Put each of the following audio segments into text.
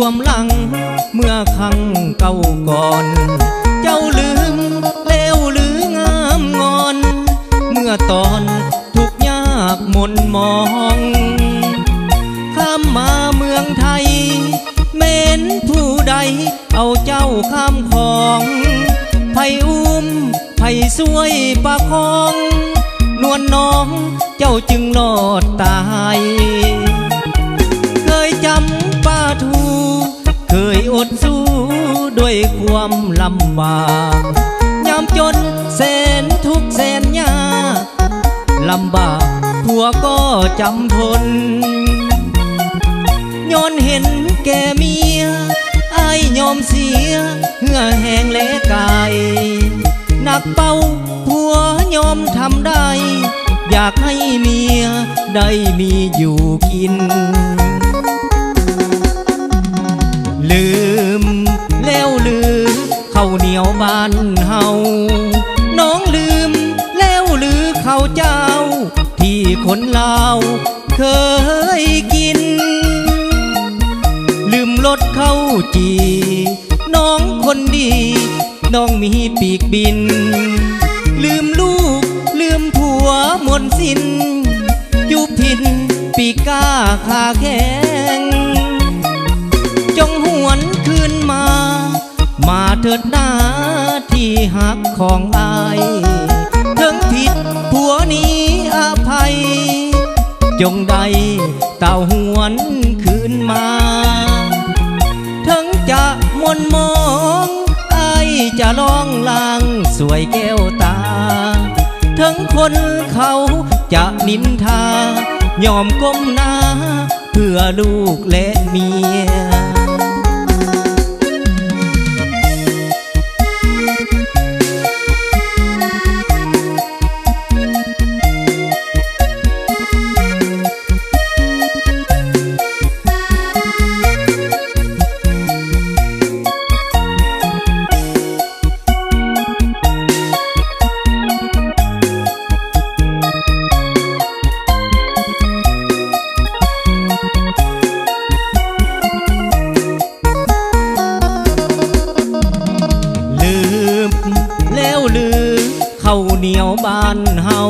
ความหลังเมื่อครั้งเก่าก่อนเจ้าลืมแล้วหรืองามงอนเมื่อตอนทุกข์ยากหม่นมองข้ามมาเมืองไทยเม้นผู้ใดเอาเจ้าข้ามของไผอุ้มไผสวยประคองนวลน้องเจ้าจึงรอดตายเคยจำป้าทูเคยอดสู้ด้วยความลำบากยามจนแสนทุกข์แสนยากลำบากผัวก็จำทนย้อนเห็นแก่เมียอายยอมเสียเหื่อแห้งและกายหนักเป้าผัวยอมทำได้อยากให้เมียได้มีอยู่กินลืมแล้วลืมข้าวเหนียวบ้านเฮาน้องลืมแล้วลือข้าวเจ้าที่คนลาวเคยกินลืมรถเข้าจีน้องคนดีน้องมีปีกบินลืมลูกลืมผัวมนสิ้นยุพินปีกก้าขาแข็งจงหวนคืนมาเถิดหน้าที่หักของอายถึงผิดผัวนี้อภัยจงได้เต่าหวนคืนมาถึงจะมนมองอายจะลองลางสวยแก้วตาถึงคนเขาจะนินทายอมก้มหน้าเพื่อลูกและเมียข้าวเหนียวบ้านเฮา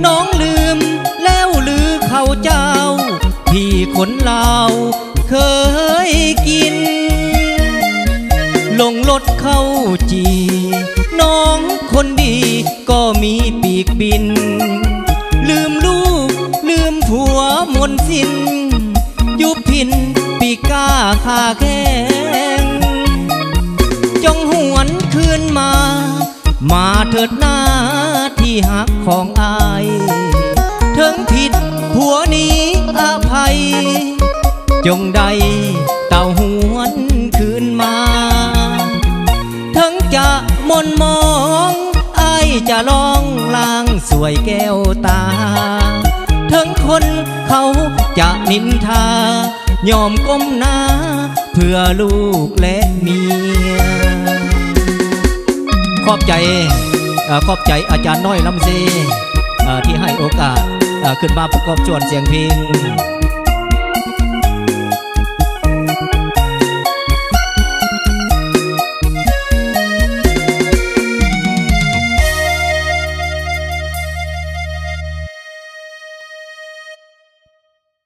น้องลืมแล้วลือข้าวเจ้าที่คนลาวเคยกินลงรถเข้าจีน้องคนดีก็มีปีกบินลืมลูกลืมผัวมนสิ้นยุพินปีกก้าขาแข็งจงหวนคืนมาเถิดหน้าที่หักของอายถึงผิดผัวนี้อภัยจงได้เต่าหวนคืนมาถึงจะมนมองอายจะลองลางสวยแก้วตาถึงคนเขาจะนินทายอมก้มหน้าเพื่อลูกและเมียขอบใจอาจารย์น้อยลำซีที่ให้โอกาสขึ้นมาประกอบชวนเสียงเพลง